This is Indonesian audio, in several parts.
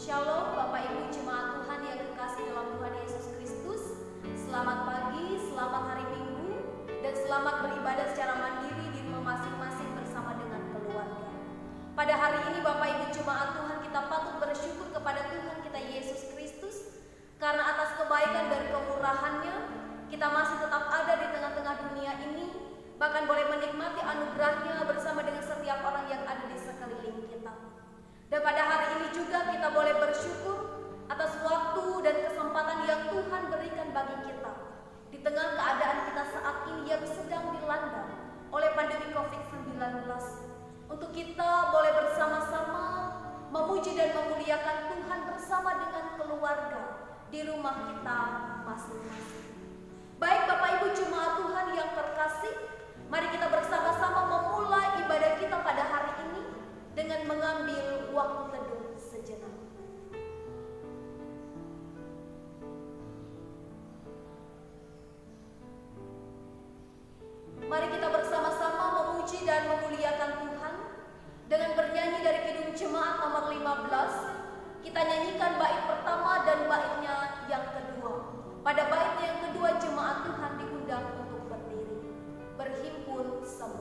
Shalom Bapak Ibu Jemaat Tuhan yang kekasih dalam Tuhan Yesus Kristus. Selamat pagi, selamat hari Minggu, dan selamat beribadah secara mandiri di rumah masing-masing bersama dengan keluarga. Pada hari ini Bapak Ibu Jemaat Tuhan, kita patut bersyukur kepada Tuhan kita Yesus Kristus, karena atas kebaikan dan kemurahan-Nya kita masih tetap ada di tengah-tengah dunia ini, bahkan boleh menikmati anugerah-Nya bersama dengan setiap orang yang ada di sekeliling kita. Dan pada hari ini juga kita boleh bersyukur atas waktu dan kesempatan yang Tuhan berikan bagi kita di tengah keadaan kita saat ini yang sedang dilanda oleh pandemi COVID-19, untuk kita boleh bersama-sama memuji dan memuliakan Tuhan bersama dengan keluarga di rumah kita masing-masing. Baik Bapak Ibu Jemaat Tuhan yang terkasih, mari kita bersama-sama memulai ibadah kita pada hari ini dengan mengambil waktu teduh sejenak. Mari kita bersama-sama memuji dan memuliakan Tuhan dengan bernyanyi dari Kidung Jemaat nomor 15. Kita nyanyikan bait pertama dan baitnya yang kedua. Pada baitnya yang kedua, jemaat Tuhan diundang untuk berdiri, berhimpun semua.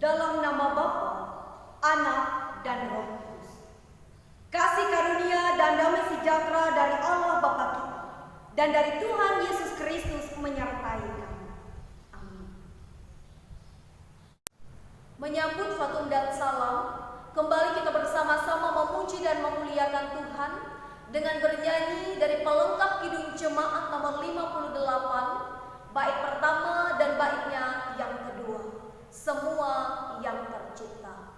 Dalam nama Bapa, Anak, dan Roh Kudus. Kasih karunia dan damai sejahtera dari Allah Bapa kita dan dari Tuhan Yesus Kristus menyertai kami. Amin. Menyambut Fatum dan Salam, kembali kita bersama-sama memuji dan memuliakan Tuhan dengan bernyanyi dari pelengkap Kidung Jemaat nomor 58, bait pertama dan baitnya yang kedua. Semua yang tercipta.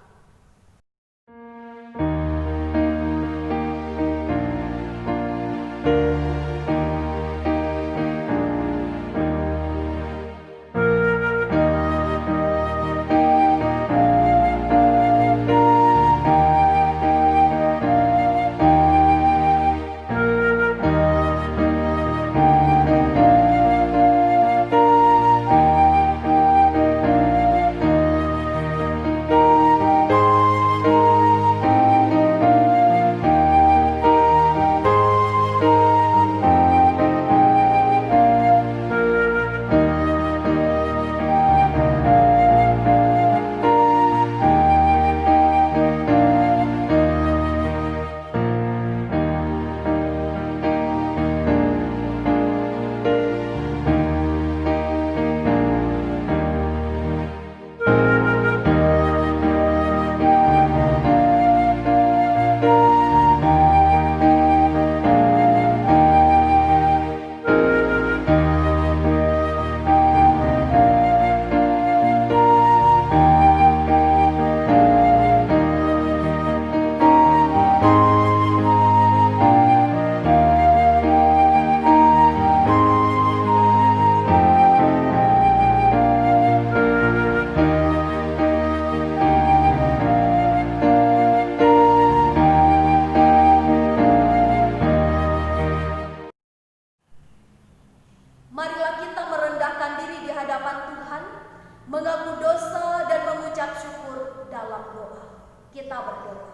Kita berdoa.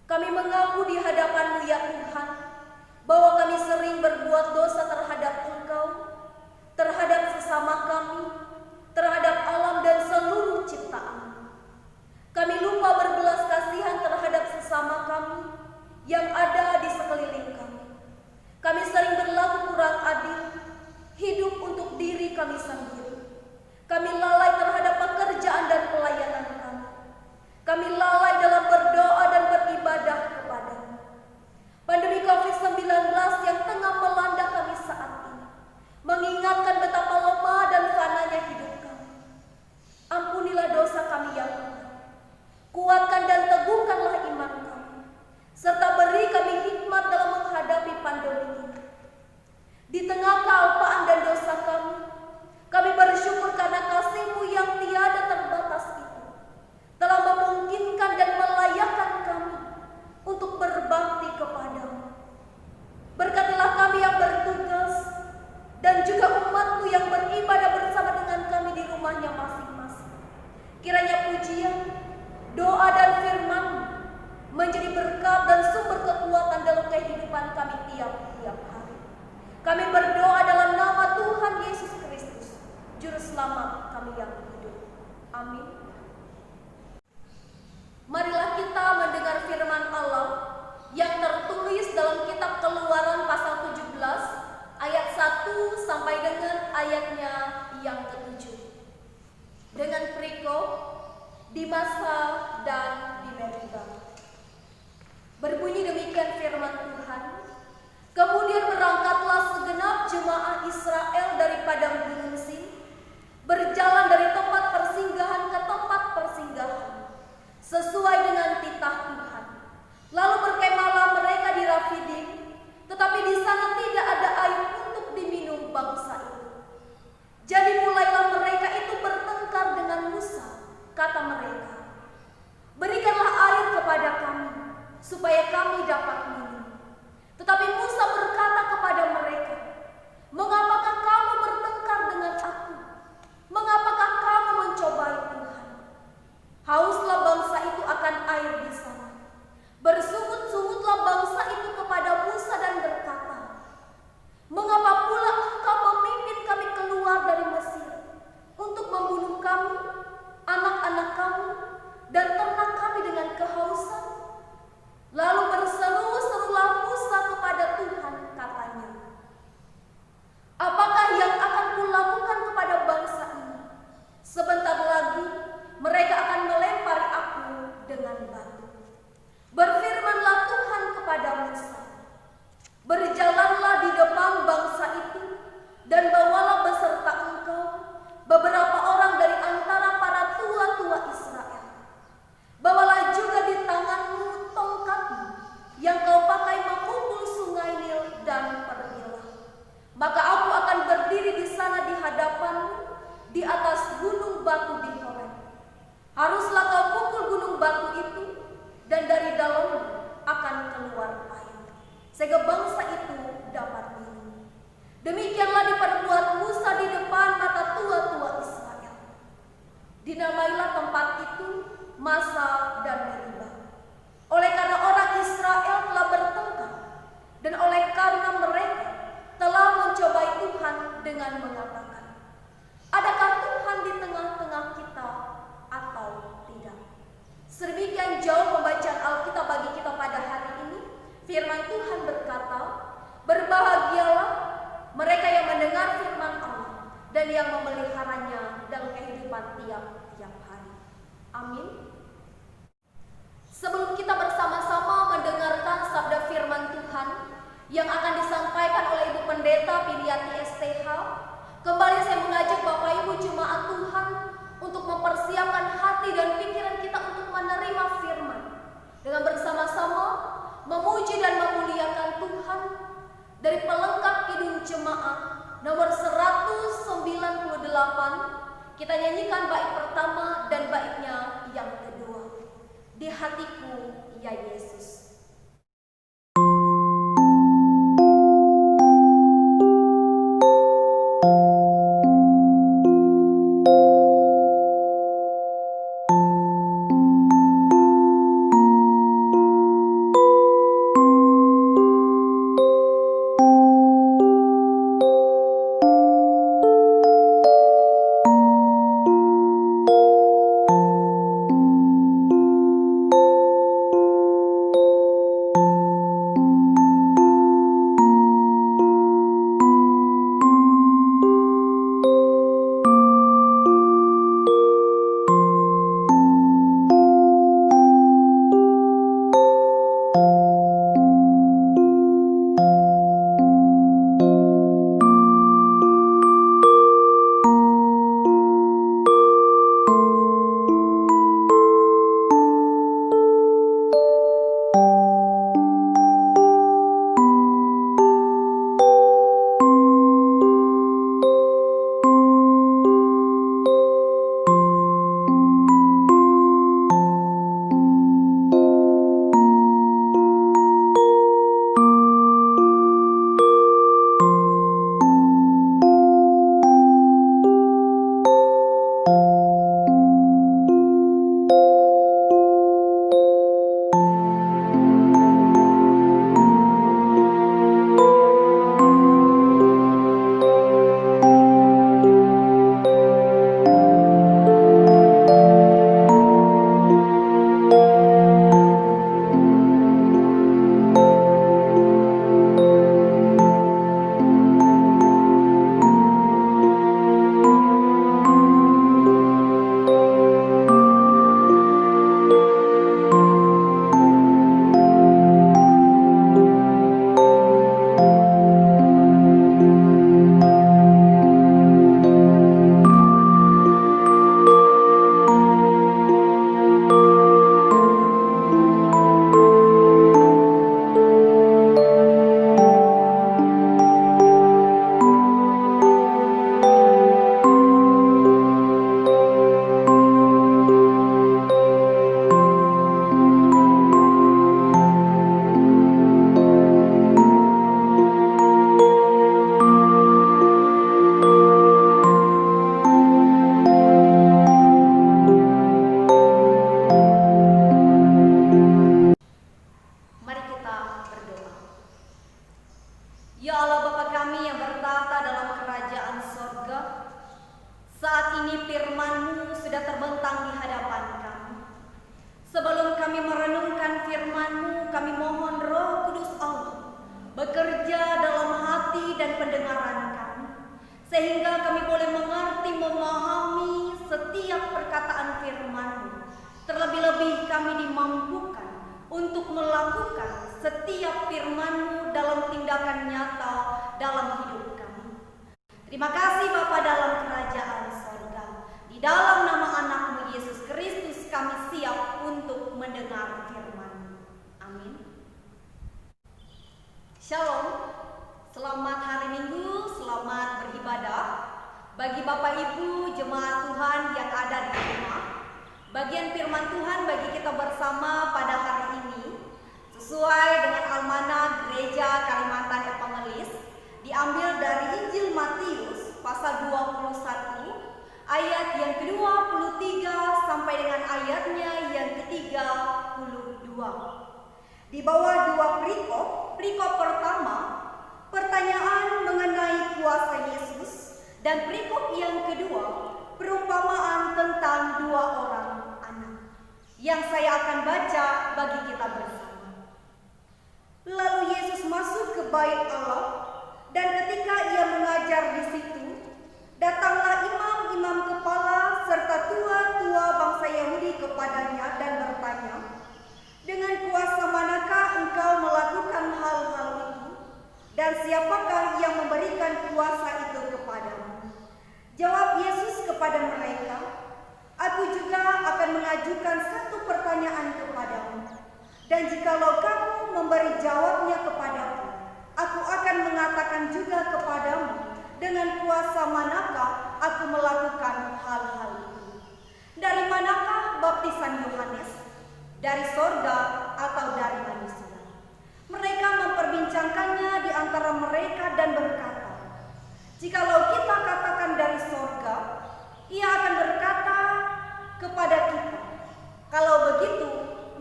Kami mengaku di hadapan-Mu ya Tuhan, bahwa kami sering berbuat dosa terhadap Engkau, terhadap sesama kami, terhadap alam dan seluruh ciptaan. Kami lupa berbelas kasihan terhadap sesama kami yang ada di sekeliling kami. Kami sering berlaku kurang adil, hidup untuk diri kami sendiri. Kami lalai terhadap pekerjaan dan pelayanan kami. Kami lalai dalam berdoa dan beribadah kepada-Mu. Pandemi COVID-19 yang tengah melanda kami saat ini mengingatkan betapa lemah dan fananya hidup kami. Ampunilah dosa kami ya Tuhan. Kuatkan dan teguhkanlah iman kami, serta beri kami hikmat dalam menghadapi pandemi ini. Di tengah kealpaan dan dosa kami bersyukur karena kasih-Mu yang tiada terbatas itu telah memungkinkan dan melayakkan kami untuk berbakti kepada-Mu. Berkatilah kami yang bertugas dan juga umat-Mu yang beribadah bersama dengan kami di rumahnya masing-masing. Kiranya pujian, doa dan firman-Mu menjadi berkat dan sumber kekuatan dalam kehidupan kami tiap-tiap hari. Kami berdoa dalam nama Tuhan Yesus Kristus, Juru Selamat kami yang hidup. Amin. Marilah kita mendengar firman Allah yang tertulis dalam kitab Keluaran pasal 17 ayat 1 sampai dengan ayatnya yang ke-7. Dengan perikop di Masa dan di Meriba. Berbunyi demikian firman Tuhan. Kemudian berangkatlah segenap jemaah Israel dari padang gunung Sin, berjalan dari tempat persinggahan ke tempat persinggahan, sesuai dengan titah Tuhan. Lalu berkemahlah mereka di Rafidim, tetapi di sana tidak ada air untuk diminum bangsa itu. Jadi mulailah mereka itu bertengkar dengan Musa. Kata mereka, berikanlah air kepada kami, supaya kami dapat minum. Tetapi Musa berkata kepada mereka, mengapakah kamu bertengkar dengan aku? Mengapakah kamu mencobai Tuhan? Hauslah bangsa itu akan air di sana. Bersungut-sungutlah bangsa itu kepada Musa dan berkata, mengapa pula engkau memimpin kami keluar dari Mesir untuk membunuh kami, anak-anak kami, dan ternak kami dengan kehausan? Lalu berseru-serulah Musa kepada Tuhan, katanya, apakah yang akan kulakukan kepada bangsa ini? Sebentar lagi mereka akan melempari aku dengan batu. Berfirmanlah Tuhan kepada Musa, berjalanlah di depan bangsa itu dan bawalah beserta engkau beberapa orang dari antara para tua-tua Israel. Bawalah juga di tanganmu tongkatmu yang kau pakai memukul sungai Nil dan pergilah. Maka aku akan berdiri di sana di hadapanmu di atas gunung batu di Horeb. Haruslah kau pukul gunung batu itu dan dari dalamnya akan keluar air, sehingga bangsa itu dapat minum. Demikianlah diperbuat Musa di depan mata tua-tua Israel. Dinamailah tempat itu Masa dan Meriba, oleh karena orang Israel telah bertengkar dan oleh karena mereka telah mencobai Tuhan dengan mengatakan, adakah Tuhan di tengah-tengah kita atau tidak? Sedemikian jauh pembacaan Alkitab bagi kita pada hari ini. Firman Tuhan berkata, berbahagialah mereka yang mendengar firman Allah dan yang memeliharanya dalam kehidupan tiap-tiap hari. Amin. Sebelum kita bersama-sama mendengarkan sabda firman Tuhan yang akan disampaikan oleh Ibu Pendeta Piliati STH, kembali saya mengajak Bapak Ibu jemaat Tuhan untuk mempersiapkan hati dan pikiran kita untuk menerima firman, dengan bersama-sama memuji dan memuliakan Tuhan dari pelengkap Kidung Jemaat nomor 198. Kita nyanyikan bait pertama dan baitnya yang kedua. Di hatiku ya Yesus. pendengaran kami, sehingga kami boleh mengerti, memahami setiap perkataan firman-Mu. Terlebih-lebih kami dimampukan untuk melakukan setiap firman-Mu dalam tindakan nyata dalam hidup kami. Terima kasih Bapa dalam kerajaan sorga. Di dalam nama anak-Mu Yesus Kristus kami siap untuk mendengar firman-Mu. Amin. Shalom. Selamat hari Minggu, selamat beribadah. Bagi Bapak Ibu jemaat Tuhan yang ada di rumah, bagian firman Tuhan bagi kita bersama pada hari ini sesuai dengan Almanak Gereja Kalimantan Evangelis, diambil dari Injil Matius pasal 21 ayat yang ke-23 sampai dengan ayatnya yang ke-32. Di bawah dua perikop pertama pertanyaan mengenai kuasa Yesus, dan perikop yang kedua perumpamaan tentang dua orang anak yang saya akan baca bagi kita bersama. Lalu Yesus masuk ke bait Allah, dan ketika ia mengajar di situ, datanglah imam-imam kepala serta tua-tua bangsa Yahudi kepadanya dan bertanya, "Dengan kuasa manakah engkau melakukan hal-hal itu? Dan siapakah yang memberikan kuasa itu kepadamu?" Jawab Yesus kepada mereka, "Aku juga akan mengajukan satu pertanyaan kepadamu. Dan jikalau kamu memberi jawabnya kepadaku, aku akan mengatakan juga kepadamu dengan kuasa manakah aku melakukan hal-hal itu. Dari manakah baptisan Yohanes? Dari sorga atau dari manusia?" Mereka memperbincangkannya di antara mereka dan berkata, "Jikalau kita katakan dari sorga, ia akan berkata kepada kita, 'Kalau begitu,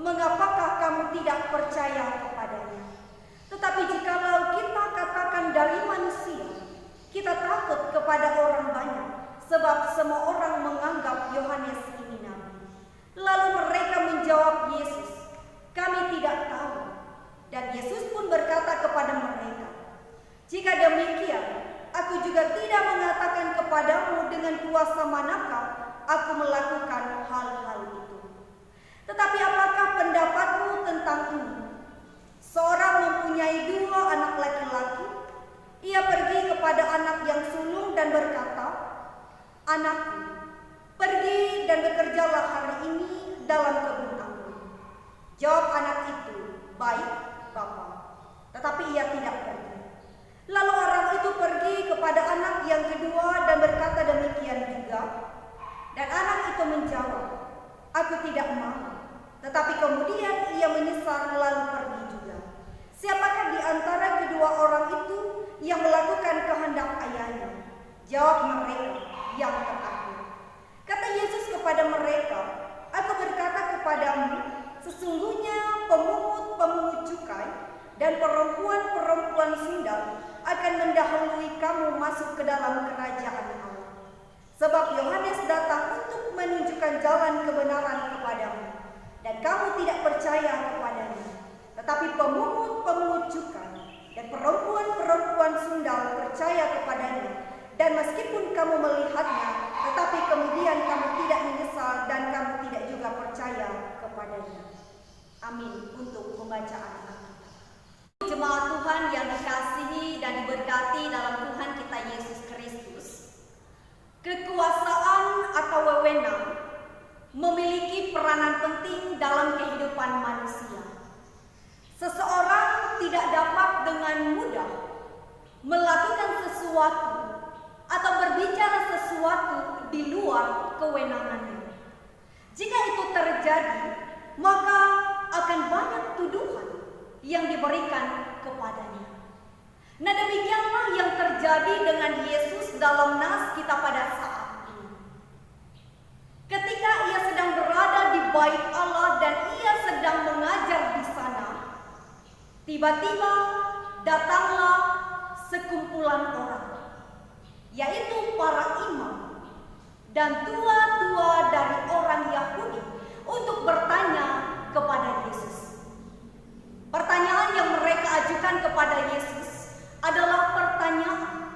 mengapakah kamu tidak percaya kepadanya?' Tetapi jikalau kita katakan dari manusia, kita takut kepada orang banyak, sebab semua orang menganggap Yohanes ini nabi." Lalu mereka menjawab Yesus, "Kami tidak tahu." Dan Yesus pun berkata kepada mereka, "Jika demikian, aku juga tidak mengatakan kepadamu dengan kuasa manakah aku melakukan hal-hal itu. Tetapi apakah pendapatmu tentang ini? Seorang mempunyai dua anak laki-laki. Ia pergi kepada anak yang sulung dan berkata, 'Anakku, pergi dan bekerjalah hari ini dalam kebun anggur.' Jawab anak itu, 'Baik, Bapa,' tetapi ia tidak pergi. Lalu orang itu pergi kepada anak yang kedua dan berkata demikian juga. Dan anak itu menjawab, 'Aku tidak mau.' Tetapi kemudian ia menyesal lalu pergi juga. Siapakah di antara kedua orang itu yang melakukan kehendak ayahnya?" Jawab mereka, "Yang terakhir." Kata Yesus kepada mereka, "Aku berkata kepadamu, sesungguhnya pemungut-pemungut cukai dan perempuan-perempuan sundal akan mendahului kamu masuk ke dalam kerajaan Allah. Sebab Yohanes datang untuk menunjukkan jalan kebenaran kepadamu, dan kamu tidak percaya kepadanya. Tetapi pemungut-pemungut cukai dan perempuan-perempuan sundal percaya kepadanya, dan meskipun kamu melihatnya, tetapi kemudian kamu tidak menyesal dan kamu tidak juga percaya kepadanya." Amin. Untuk pembacaan Alkitab. Jemaat Tuhan yang dikasihi dan diberkati dalam Tuhan kita Yesus Kristus, kekuasaan atau wewenang memiliki peranan penting dalam kehidupan manusia. Seseorang tidak dapat dengan mudah melakukan sesuatu atau berbicara sesuatu di luar kewenangannya. Jika itu terjadi, maka akan banyak tuduhan yang diberikan kepadanya. Nah, demikianlah yang terjadi dengan Yesus dalam nas kita pada saat ini. Ketika ia sedang berada di bait Allah dan ia sedang mengajar di sana, tiba-tiba datanglah sekumpulan orang, yaitu para imam dan tua-tua dari orang Yahudi untuk bertanya kepada Yesus. Pertanyaan yang mereka ajukan kepada Yesus adalah pertanyaan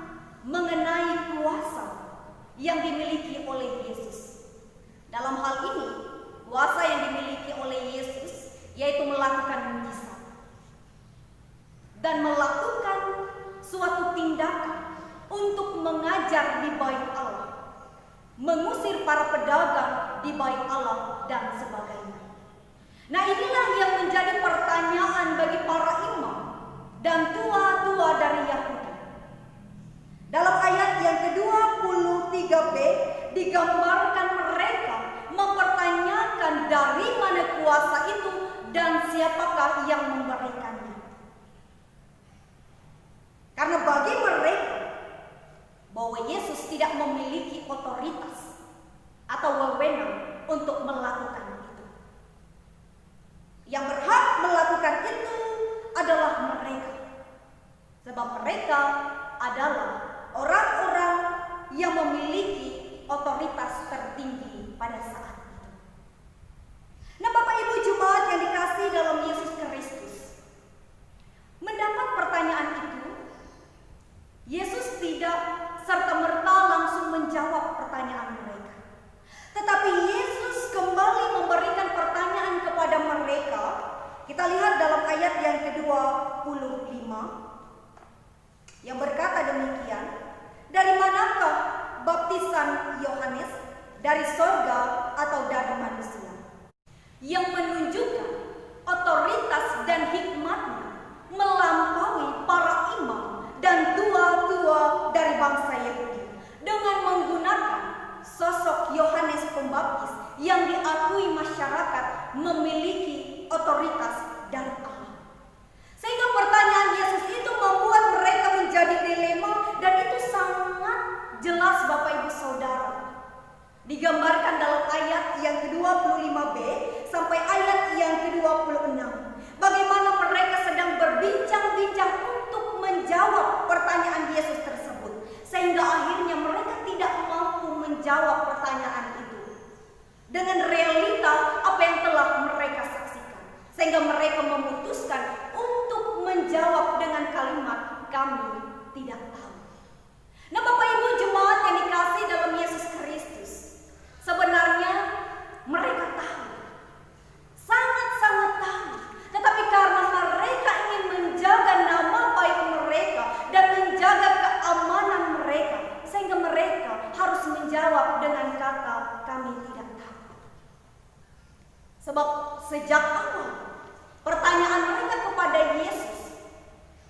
di bait Allah dan sebagainya. Nah, inilah yang menjadi pertanyaan bagi para imam dan tua-tua dari Yahudi. Dalam ayat yang ke-23b digambarkan mereka mempertanyakan dari mana kuasa itu dan siapakah yang memberikannya. Karena bagi mereka bahwa Yesus tidak memiliki otoritas atau wewenang untuk melakukan itu. Yang berhak melakukan itu adalah mereka. Sebab mereka adalah orang-orang yang memiliki otoritas tertinggi pada saat itu. Nah, Bapak Ibu Jemaat yang dikasihi dalam Yesus Kristus, mendapat pertanyaan itu, Yesus tidak serta-merta langsung menjawab pertanyaan mereka. Tetapi Yesus kembali memberikan pertanyaan kepada mereka. Kita lihat dalam ayat yang ke-25 yang berkata demikian, dari manakah baptisan Yohanes? Dari sorga atau dari manusia? Yang menunjukkan otoritas dan hikmatnya melampaui para imam dan tua-tua dari bangsa Yahudi dengan menggunakan sosok Yohanes Pembaptis yang diakui masyarakat memiliki otoritas dari Allah. Sehingga pertanyaan Yesus itu membuat mereka menjadi dilema, dan itu sangat jelas Bapak Ibu Saudara. Digambarkan dalam ayat yang ke-25b sampai ayat yang ke-26. Bagaimana mereka sedang berbincang-bincang untuk menjawab pertanyaan Yesus tersebut. Sehingga akhirnya mereka tidak mampu menjawab pertanyaan itu dengan realita apa yang telah mereka saksikan. Sehingga mereka memutuskan untuk menjawab dengan kalimat, kami tidak tahu. Nah, Bapak Ibu Jemaat yang dikasihi dalam Yesus Kristus, sebenarnya mereka tahu, sangat-sangat tahu. Tetapi karena mereka ingin menjaga nama baik mereka dan menjaga keamanan mereka, sehingga mereka harus menjawab dengan kata, kami tidak tahu. Sebab sejak awal pertanyaan mereka kepada Yesus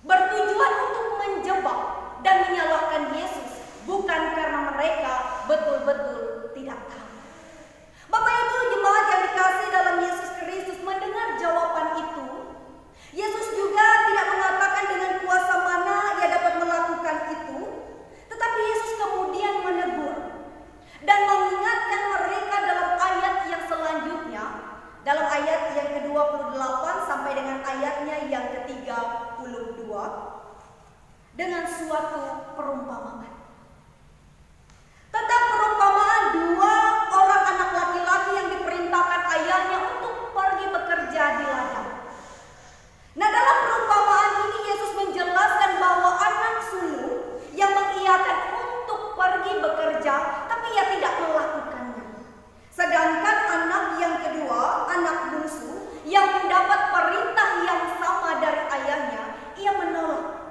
bertujuan untuk menjebak dan menyalahkan Yesus, bukan karena mereka betul-betul tidak tahu. Bapak Ibu Jemaat yang dikasihi dalam Yesus Kristus, mendengar jawaban itu, Yesus juga tidak mengatakan dengan kuasa mana ia dapat melakukan itu, tetapi Yesus kemudian menegur dan mengingatkan mereka dalam ayat yang selanjutnya, dalam ayat yang ke-28 sampai dengan ayatnya yang ke-32, dengan suatu perumpamaan. Tentang perumpamaan dua orang anak laki-laki yang diperintahkan ayahnya untuk pergi bekerja di ladang. Nah, dalam perumpamaan ini Yesus menjelaskan bahwa anak sulung yang mengiyakan untuk pergi bekerja, tapi ia tidak melakukannya. Sedangkan anak yang kedua, anak bungsu, yang mendapat perintah yang sama dari ayahnya, ia menolak.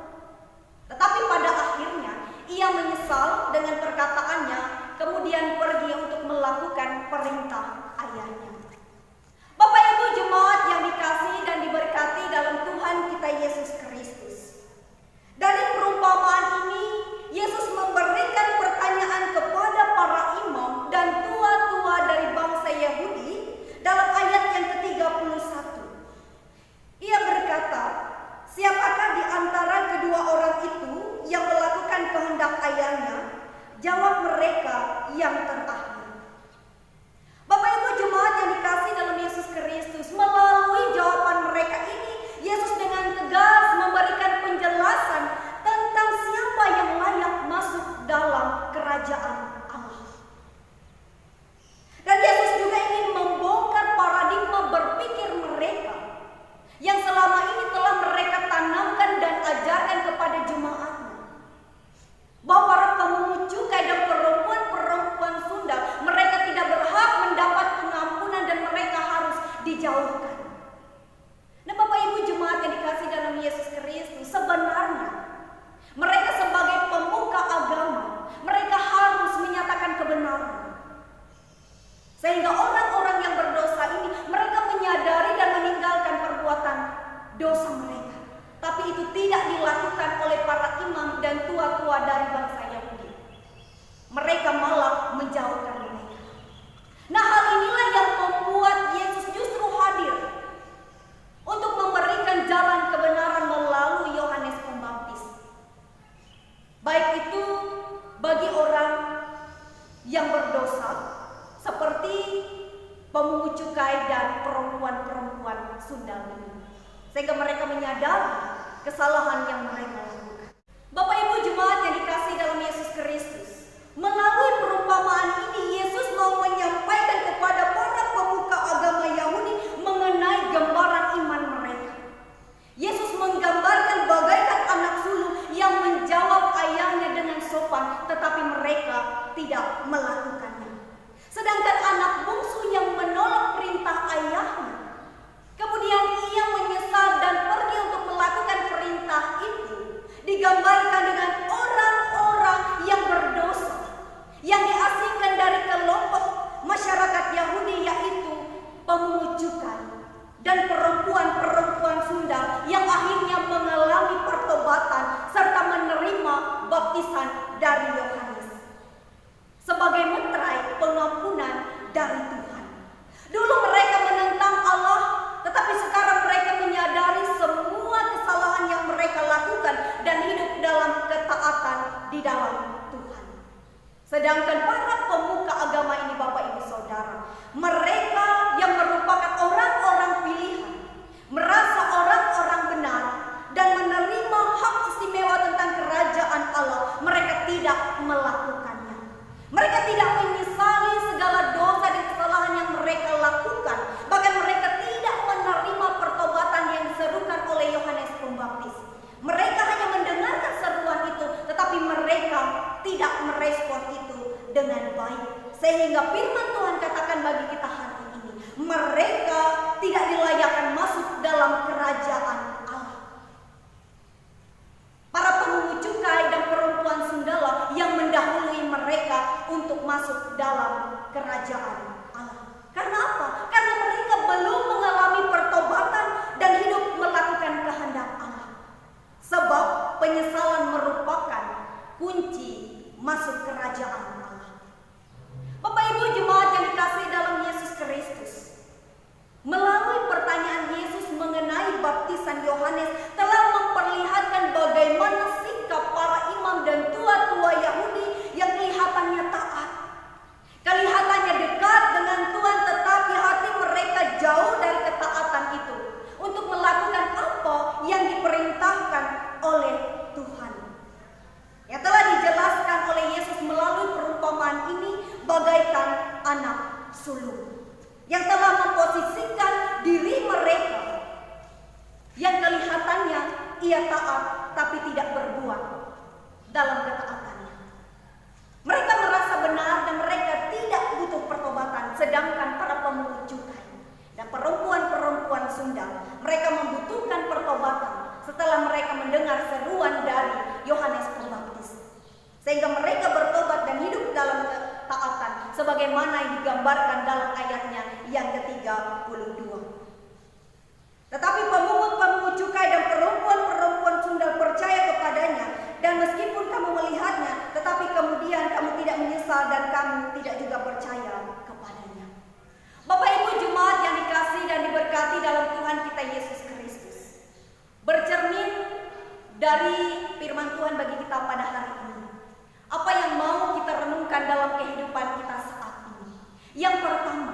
Tetapi pada akhirnya ia Tetapi itu tidak dilakukan oleh para imam dan tua-tua dari bangsa Yahudi. Mereka malah menjauhkan mereka. Nah, hal inilah yang membuat Yesus justru hadir untuk memberikan jalan kebenaran melalui Yohanes Pembaptis. Baik itu bagi orang yang berdosa seperti pemungut cukai dan perempuan-perempuan sundal ini, sehingga mereka menyadari kesalahan yang mereka lakukan. Bapak Ibu jemaat yang dikasihi dalam Yesus Kristus, melalui perumpamaan ini Yesus mau menyampaikan kepada para pemuka agama Yahudi mengenai gambaran iman mereka. Yesus menggambarkan bagaikan anak sulung yang menjawab ayahnya dengan sopan, tetapi mereka tidak melakukannya. Sedangkan anak bungsu yang menolak perintah ayahnya, kemudian ia menyesal dan pergi untuk melakukan perintah itu, digambarkan dengan orang-orang yang berdosa, yang diasingkan dari kelompok masyarakat Yahudi, yaitu pemungut cukai dan perempuan-perempuan sundal yang akhirnya mengalami pertobatan serta menerima baptisan dari Yohanes sebagai meterai pengampunan dari Tuhan. Dulu mereka menentang Allah, tetapi sekarang mereka menyadari semua kesalahan yang mereka lakukan dan hidup dalam ketaatan di dalam Tuhan. Sedangkan para pemuka agama ini, Bapak Ibu Saudara, mereka yang merupakan orang-orang pilihan, merasa orang-orang benar dan menerima hak istimewa tentang kerajaan Allah, mereka tidak melakukannya. Mereka tidak menyesali segala dosa dan kesalahan yang mereka lakukan. Bahkan mereka tidak menerima pertobatan yang diserukan oleh Yohanes Pembaptis. Mereka hanya mendengarkan seruan itu, tetapi mereka tidak merespon itu dengan baik. Sehingga firman Tuhan katakan bagi kita hari ini, mereka tidak dilayakkan masuk dalam kerajaan Allah. Para pemungut cukai dan perempuan sundala yang mendahului mereka untuk masuk dalam kerajaan Allah. Karena apa? Karena mereka belum mengalami pertobatan dan hidup melakukan kehendak Allah. Sebab penyesalan merupakan kunci masuk kerajaan Allah. Bapak Ibu jemaat yang dikasihi dalam Yesus Kristus, melalui pertanyaan Yesus mengenai baptisan Yohanes telah memperlihatkan bagaimana sikap para imam dan tua-tua Yahudi yang kelihatannya taat, kelihatannya dekat dengan Tuhan, tetapi hati mereka jauh dari ketaatan itu untuk melakukan apa yang diperintahkan oleh Tuhan. Yang telah dijelaskan oleh Yesus melalui perumpamaan ini bagaikan anak sulung yang telah memposisikan diri mereka yang kelihatannya ia taat tapi tidak berbuat dalam ketaatannya. Mereka merasa benar dan mereka tidak butuh pertobatan, sedangkan para pemungut cukai dan perempuan-perempuan sundal, mereka membutuhkan pertobatan setelah mereka mendengar seruan dari Yohanes Pembaptis, sehingga mereka bertobat dan hidup dalam ketaatan sebagaimana yang digambarkan dalam ayatnya yang ke-32. Tetapi pemungut-pemungut cukai dan perempuan-perempuan sundal percaya kepadanya, dan meskipun kamu melihatnya, tetapi kemudian kamu tidak menyesal dan kamu tidak juga percaya kepadanya. Bapak Ibu jemaat yang dikasihi dan diberkati dalam Tuhan kita Yesus Kristus, bercermin dari firman Tuhan bagi kita pada hari ini, apa yang mau kita renungkan dalam kehidupan kita saat ini. Yang pertama,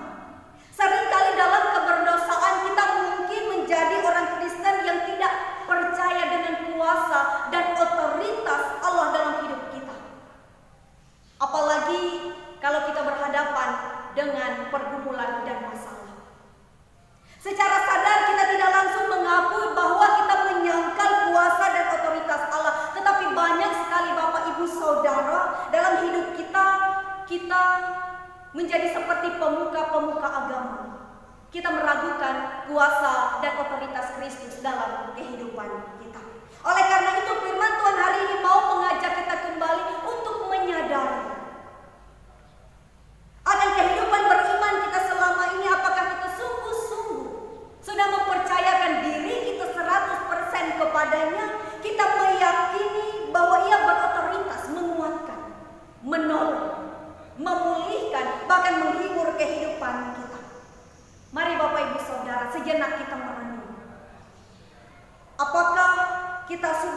seringkali dalam keberdosaan kita mungkin menjadi orang Kristen yang tidak percaya dengan kuasa dan otoritas Allah dalam hidup kita. Apalagi kalau kita berhadapan dengan pergumulan dan masalah. Secara sadar kita tidak langsung mengakui bahwa kita menyangkal kuasa dan otoritas Allah. Tetapi banyak sekali Bapak Ibu Saudara dalam hidup kita menjadi seperti pemuka-pemuka agama. Kita meragukan kuasa dan otoritas Kristus dalam kehidupan kita. Oleh karena itu firman Tuhan hari ini mau mengajak kita kembali untuk menyadari akan kehidupan beriman kita selama ini. Apakah kita sungguh-sungguh sudah mempercayakan diri kita 100% kepadanya?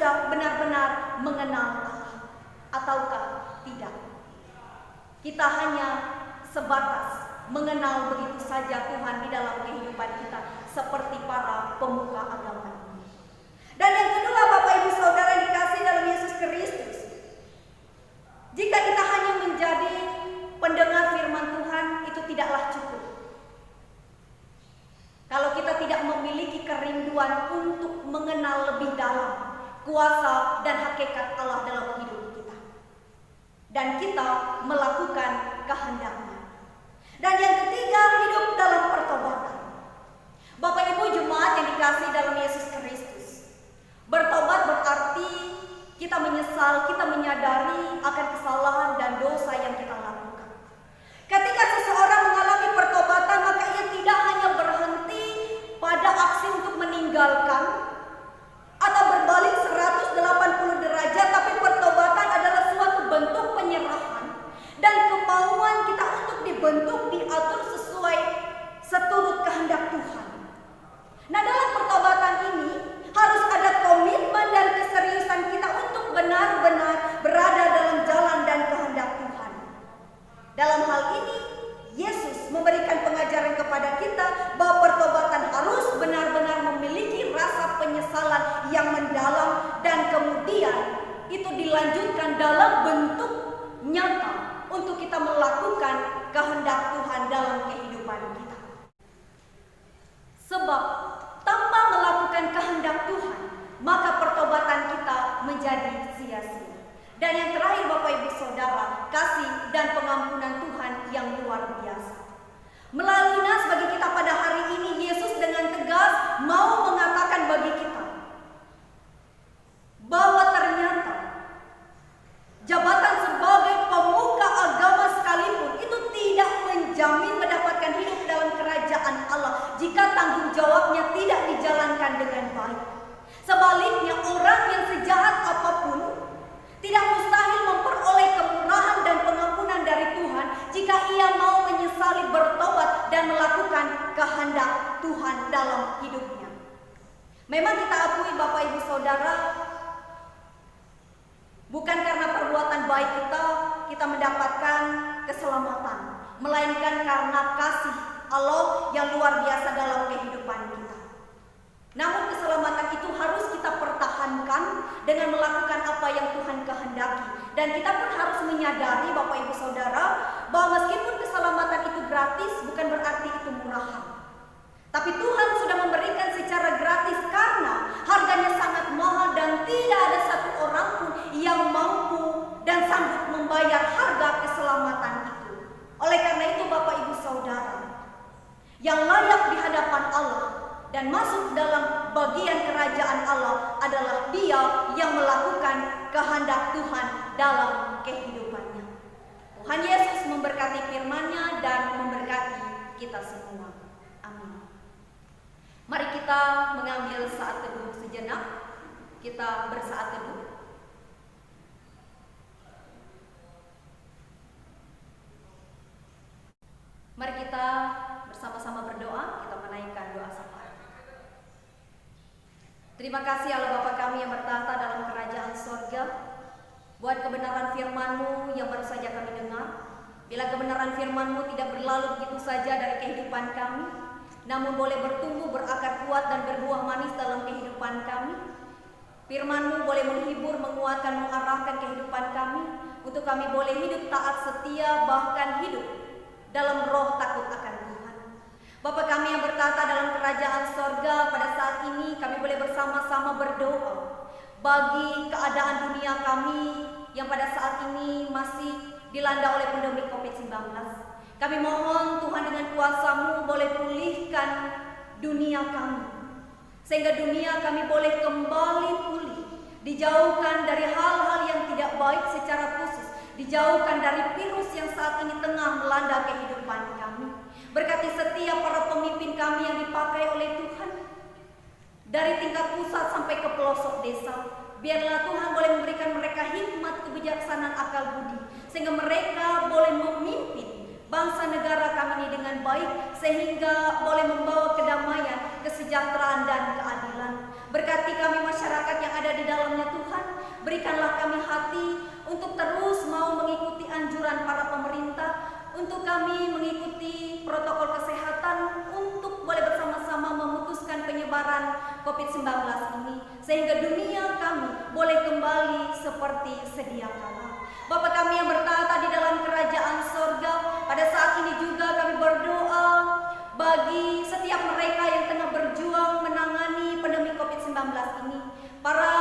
sudah benar-benar mengenal Allah ataukah tidak? Kita hanya sebatas mengenal begitu saja Tuhan di dalam kehidupan kita seperti para pemuka agama ini. Dan yang kedua, Bapak Ibu Saudara dikasih dalam Yesus Kristus, jika kita hanya menjadi pendengar firman Tuhan, itu tidaklah cukup. Kalau kita tidak memiliki kerinduan untuk mengenal lebih dalam kuasa dan hakikat Allah dalam hidup kita, dan kita melakukan kehendak-Nya. Dan yang ketiga, hidup dalam pertobatan. Bapak Ibu jemaat yang dikasih dalam Yesus Kristus, bertobat berarti kita menyesal, kita menyadari akan kesalahan dan dosa yang kita lakukan. Ketika seseorang mengalami pertobatan, maka ia tidak hanya berhenti pada aksi untuk meninggalkan atau berbalik 180 derajat, tapi pertobatan adalah suatu bentuk penyerahan dan kemauan kita untuk dibentuk, diatur sesuai seturut kehendak Tuhan. Nah, dalam pertobatan ini harus ada komitmen dan keseriusan kita untuk benar-benar berada dalam jalan dan kehendak Tuhan. Dalam hal ini, Yesus memberikan pengajaran kepada kita bahwa pertobatan harus benar-benar memiliki rasa penyesalan yang mendalam dan kemudian itu dilanjutkan dalam bentuk nyata untuk kita melakukan kehendak Tuhan dalam kehidupan kita. Sebab tanpa melakukan kehendak Tuhan, maka pertobatan kita menjadi sia-sia. Dan yang terakhir Bapak Ibu Saudara, kasih dan pengampunan Tuhan yang luar biasa. Melalui nas bagi kita pada hari ini, Yesus dengan tegas mau mengatakan bagi kita bahwa ternyata jabatan sebagai pemuka agama sekalipun itu tidak menjamin mendapatkan hidup dalam kerajaan Allah jika tanggung jawabnya tidak dijalankan dengan baik. Sebaliknya, orang yang sejahat apapun tidak mustahil memperoleh kemurahan dan pengampunan dari Tuhan jika ia mau menyesali, bertobat dan melakukan kehendak Tuhan dalam hidupnya. Memang kita akui Bapak Ibu Saudara, bukan karena perbuatan baik kita mendapatkan keselamatan, melainkan karena kasih Allah yang luar biasa dalam kehidupan kita. Namun keselamatan itu harus kita pertahankan dengan melakukan apa yang Tuhan kehendaki. Dan kita pun harus menyadari Bapak Ibu Saudara bahwa meskipun keselamatan itu gratis, bukan berarti itu murahan. Tapi Tuhan sudah memberikan secara gratis karena harganya sangat mahal dan tidak ada satu orang pun yang mampu dan sanggup membayar harga keselamatan itu. Oleh karena itu Bapak Ibu Saudara, yang layak di hadapan Allah dan masuk dalam bagian kerajaan Allah adalah dia yang melakukan kehendak Tuhan dalam kehidupannya. Tuhan Yesus memberkati firman-Nya dan memberkati kita semua. Amin. Mari kita mengambil saat teduh sejenak. Kita bersaat teduh. Mari kita bersama-sama berdoa. Kita menaikkan doa syafaat. Terima kasih Allah Bapa kami yang bertahta dalam kerajaan sorga, buat kebenaran firman-Mu yang baru saja kami dengar. Bila kebenaran firman-Mu tidak berlalu begitu saja dari kehidupan kami, namun boleh bertumbuh, berakar kuat dan berbuah manis dalam kehidupan kami. Firman-Mu boleh menghibur, menguatkan, mengarahkan kehidupan kami, untuk kami boleh hidup taat setia, bahkan hidup dalam roh takut akan Tuhan. Bapa kami yang bertahta dalam kerajaan sorga, pada saat ini kami boleh bersama-sama berdoa bagi keadaan dunia kami yang pada saat ini masih dilanda oleh pandemi COVID-19. Kami mohon Tuhan dengan kuasa-Mu boleh pulihkan dunia kami, sehingga dunia kami boleh kembali pulih, dijauhkan dari hal-hal yang tidak baik secara khusus, dijauhkan dari virus yang saat ini tengah melanda kehidupan kami. Berkati setiap para pemimpin kami yang dipakai oleh Tuhan, dari tingkat pusat sampai ke pelosok desa. Biarlah Tuhan boleh memberikan mereka hikmat, kebijaksanaan, akal budi, sehingga mereka boleh memimpin bangsa negara kami ini dengan baik, sehingga boleh membawa kedamaian, kesejahteraan dan keadilan. Berkati kami masyarakat yang ada di dalamnya Tuhan. Berikanlah kami hati untuk terus mau mengikuti anjuran para pemerintah, untuk kami mengikuti protokol kesehatan, untuk boleh bersama-sama memutuskan penyebaran COVID-19 ini, sehingga dunia kami boleh kembali seperti sedia kala. Bapa kami yang bertata di dalam kerajaan sorga, pada saat ini juga kami berdoa bagi setiap mereka yang tengah berjuang menangani pandemi COVID-19 ini, para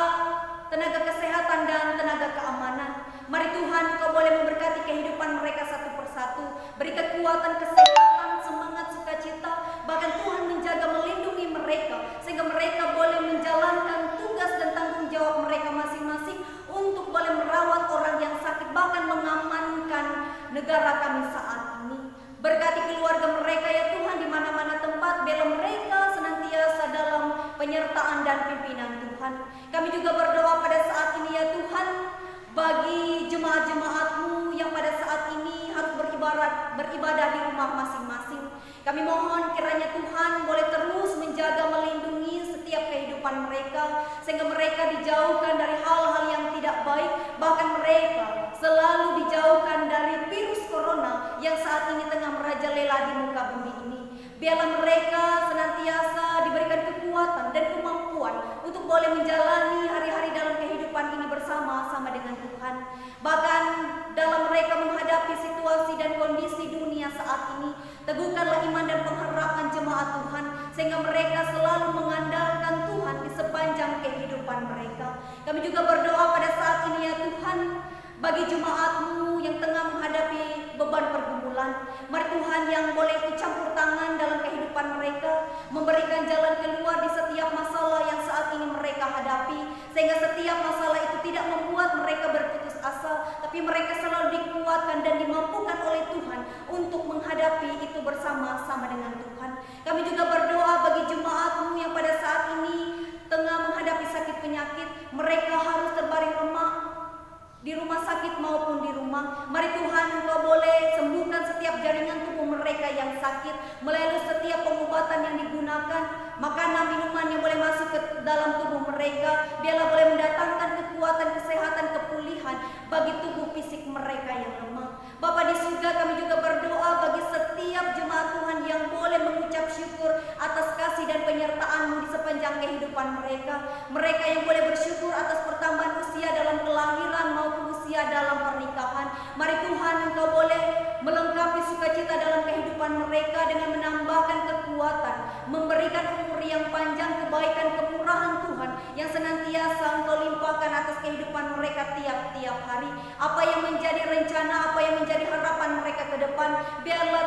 tenaga kesehatan dan tenaga keamanan. Mari Tuhan, Kau boleh memberkati kehidupan mereka satu persatu, beri kekuatan, kesehatan, semangat, sukacita, bahkan Tuhan menjaga, melindungi mereka, sehingga mereka boleh menjalankan tugas dan tanggung jawab mereka masing-masing untuk boleh merawat orang yang sakit, bahkan mengamankan negara kami saat ini. Berkati keluarga mereka ya Tuhan di mana-mana tempat, biarlah mereka senantiasa dalam penyertaan dan pimpinan Tuhan. Kami juga berdoa pada saat ini ya Tuhan, bagi jemaat-jemaat-Mu yang pada saat ini harus beribadah di rumah masing-masing. Kami mohon kiranya Tuhan boleh terus menjaga, melindungi setiap kehidupan mereka, sehingga mereka dijauhkan dari hal-hal yang tidak baik, bahkan mereka selalu dijauhkan dari virus corona yang saat ini tengah merajalela di muka bumi ini. Biarlah mereka senantiasa diberikan kekuatan dan kemampuan untuk boleh menjalani hari-hari dalam kehidupan ini bersama-sama dengan Tuhan. Bahkan dalam mereka menghadapi situasi dan kondisi dunia saat ini, teguhkanlah iman dan pengharapan jemaat Tuhan, sehingga mereka selalu mengandalkan Tuhan di sepanjang kehidupan mereka. Kami juga berdoa pada saat ini ya Tuhan, bagi jemaat-Mu yang tengah menghadapi beban pergumulan. Mari Tuhan yang boleh ikut campur tangan dalam kehidupan mereka, memberikan jalan keluar di setiap masalah yang saat ini mereka hadapi, sehingga setiap masalah itu tidak membuat mereka berputus asa, tapi mereka selalu dikuatkan dan dimampukan oleh Tuhan untuk menghadapi itu bersama-sama dengan Tuhan. Kami juga berdoa bagi jemaat-Mu yang pada saat ini tengah menghadapi sakit penyakit, mereka harus terbaring lemah di rumah sakit maupun di rumah. Mari Tuhan, Engkau boleh sembuhkan setiap jaringan tubuh mereka yang sakit melalui setiap pengobatan yang digunakan, makanan, minuman yang boleh masuk ke dalam tubuh mereka. Biarlah boleh mendatangkan kekuatan, kesehatan, kepulihan bagi tubuh fisik mereka yang lemah. Bapa di surga, kami juga berdoa bagi setiap jemaat Tuhan yang boleh mengucap syukur atas kasih dan penyertaan-Mu di sepanjang kehidupan mereka. Mereka yang boleh bersyukur atas pertambahan usia dalam kelahiran maupun usia dalam pernikahan. Mari Tuhan, Engkau boleh melengkapi sukacita dalam kehidupan mereka dengan menambahkan kekuatan, memberikan umur yang panjang, kebaikan, kemurahan Tuhan yang senantiasa Engkau limpahkan atas kehidupan mereka tiap-tiap hari. Apa yang menjadi rencana, apa yang menjadi harapan mereka ke depan, biarlah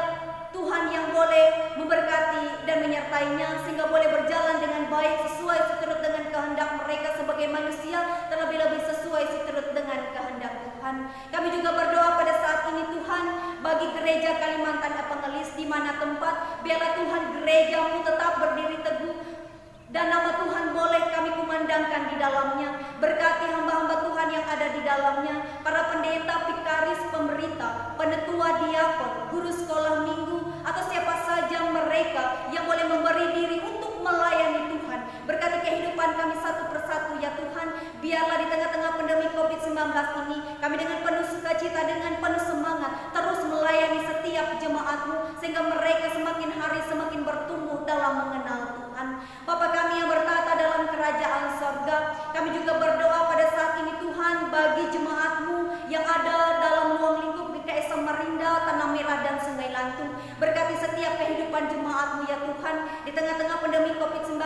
Tuhan yang boleh memberkati dan menyertainya, sehingga boleh berjalan dengan baik sesuai seturut dengan kehendak mereka sebagai manusia, terlebih-lebih sesuai seturut dengan kehendak Tuhan. Kami juga berdoa pada saat ini Tuhan bagi gereja Kalimantan Evangelis di mana tempat, biarlah Tuhan gereja-Mu tetap berdiri teguh dan nama Tuhan boleh kami kumandangkan di dalamnya. Berkati hamba-hamba Tuhan yang ada di dalamnya, para pendeta, vikaris, pemberita, penetua, diakon, guru sekolah minggu, atau siapa saja mereka yang boleh memberi diri untuk melayani Tuhan. Berkati kehidupan kami satu persatu ya Tuhan. Biarlah di tengah-tengah pandemi COVID-19 ini, kami dengan penuh sukacita, dengan penuh semangat terus melayani setiap jemaat-Mu, sehingga mereka semakin hari semakin bertumbuh dalam mengenal Tuhan. Bapa kami yang bertata dalam kerajaan sorga, kami juga berdoa pada saat ini Tuhan bagi jemaat-Mu yang ada dalam ruang lingkup GKI Samarinda, Tanah Merah dan Sungai Lantung. Berkati setiap kehidupan jemaat-Mu ya Tuhan. Di tengah-tengah pandemi COVID-19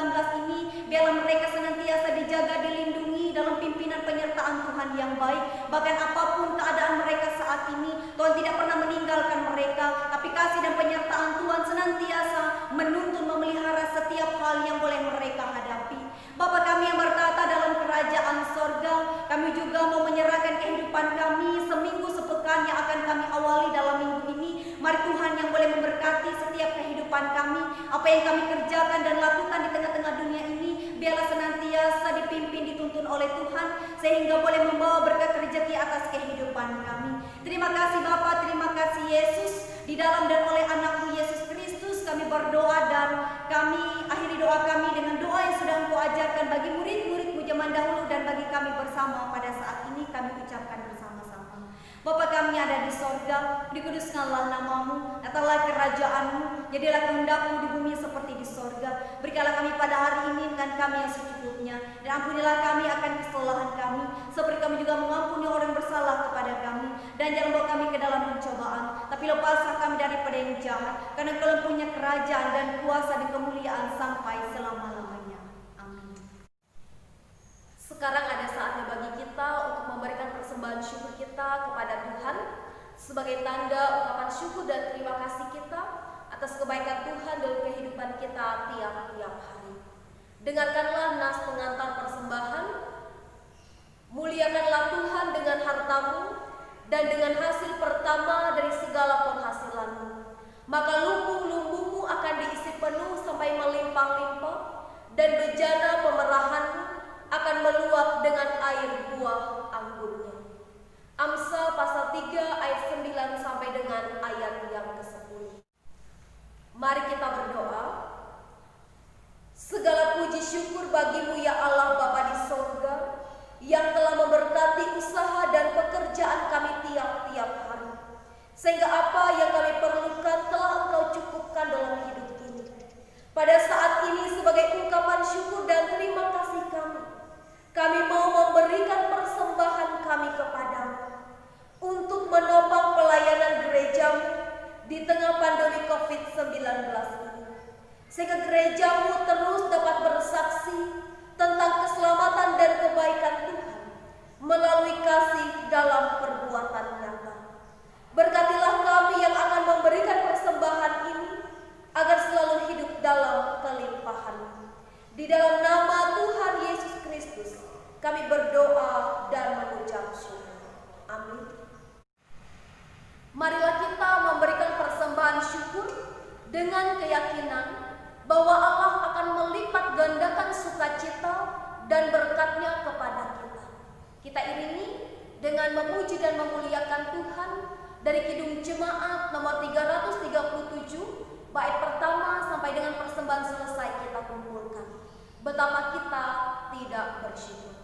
ini, biarlah mereka senantiasa dijaga, dilindungi dalam pimpinan penyertaan Tuhan yang baik. Bahkan apapun keadaan mereka saat ini, Tuhan tidak pernah meninggalkan mereka, tapi kasih dan penyertaan Tuhan senantiasa menuntun, memelihara setiap hal yang boleh mereka hadapi. Bapa kami yang bertata dalam kerajaan sorga, kami juga mau menyerahkan kehidupan kami seminggu sepekan yang akan kami awali dalam minggu ini. Mari Tuhan yang boleh memberkati setiap kehidupan kami, apa yang kami kerjakan dan lakukan di tengah-tengah dunia ini, biarlah senantiasa dipimpin, dituntun oleh Tuhan, sehingga boleh membawa berkat rezeki atas kehidupan kami. Terima kasih Bapa, terima kasih Yesus. Di dalam dan oleh anak-Mu Yesus Kristus kami berdoa, dan kami akhiri doa kami dengan doa yang sudah Engkau ajarkan bagi murid-murid-Mu zaman dahulu dan bagi kami bersama pada saat ini kami ucapkan bersama-sama. Bapa kami ada di sorga, dikuduskanlah nama-Mu, datanglah kerajaan-Mu, jadilah kehendak-Mu di bumi seperti di sorga. Berikanlah kami pada hari ini dengan kami yang secukupnya, dan ampunilah kami akan kesalahan kami, seperti kami juga mengampuni orang bersalah kepada kami. Dan jangan bawa kami ke dalam pencobaan, tapi lepaslah kami daripada yang jahat, karena Engkau punya kerajaan dan kuasa dan kemuliaan sampai selama-lamanya. Amin. Sekarang ada saatnya bagi kita untuk memberikan persembahan syukur kita kepada Tuhan sebagai tanda ungkapan syukur dan terima kasih kita atas kebaikan Tuhan dalam kehidupan kita tiap-tiap hari. Dengarkanlah nas pengantar persembahan. Muliakanlah Tuhan dengan hartamu dan dengan hasil pertama dari segala penghasilanmu. Maka lumbung-lumbungmu akan diisi penuh sampai melimpah-limpah, dan bejana pemerahanmu akan meluap dengan air buah anggurnya. Amsal pasal 3 ayat 9 sampai dengan ayat yang ke-10. Mari kita berdoa. Segala puji syukur bagi-Mu ya Allah Bapa di sorga, yang telah memberkati usaha dan pekerjaan kami tiap-tiap hari, sehingga apa yang kami perlukan telah Engkau cukupkan dalam hidup ini. Pada saat ini sebagai ungkapan syukur dan terima kasih kami mau memberikan persembahan kami kepadamu untuk menopang pelayanan gerejamu di tengah pandemi COVID-19 ini, sehingga gerejamu terus dapat bersaksi tentang keselamatan dan kebaikan Tuhan melalui kasih dalam perbuatan nyata. Berkatilah kami yang akan memberikan persembahan ini agar selalu hidup dalam kelimpahan. Di dalam nama Tuhan Yesus Kristus kami berdoa dan mengucap syukur. Amin. Marilah kita memberikan persembahan syukur dengan keyakinan bahwa Allah akan melipat gandakan sukacita dan berkat-Nya kepada kita. Kita iringi dengan memuji dan memuliakan Tuhan dari Kidung Jemaat nomor 337, bait pertama sampai dengan persembahan selesai kita kumpulkan. Betapa kita tidak bersyukur.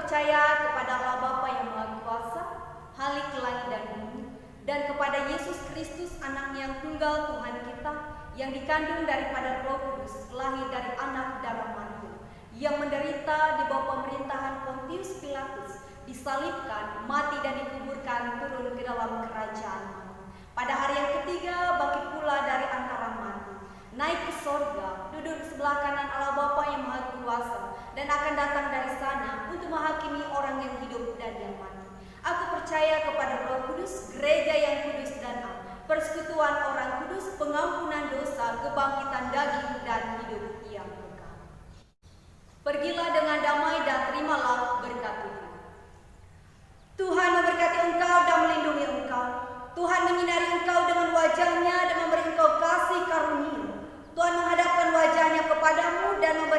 percaya kepada Allah Bapa yang Maha Kuasa, Halik langit dan bumi, dan kepada Yesus Kristus Anaknya yang tunggal Tuhan kita, yang dikandung daripada Roh Kudus, lahir dari anak darah Maria, yang menderita di bawah pemerintahan Pontius Pilatus, disalibkan, mati dan dikuburkan, turun ke dalam kerajaan. Pada hari yang ketiga bangkit pula dari antara mati, naik ke sorga, duduk di sebelah kanan Allah Bapa yang Maha Kuasa, dan akan datang dari sana untuk menghakimi orang yang hidup dan yang mati. Aku percaya kepada Roh Kudus, gereja yang kudus dan am, persekutuan orang kudus, pengampunan dosa, kebangkitan daging dan hidup yang kekal. Pergilah dengan damai dan terimalah kepadamu dan memberikan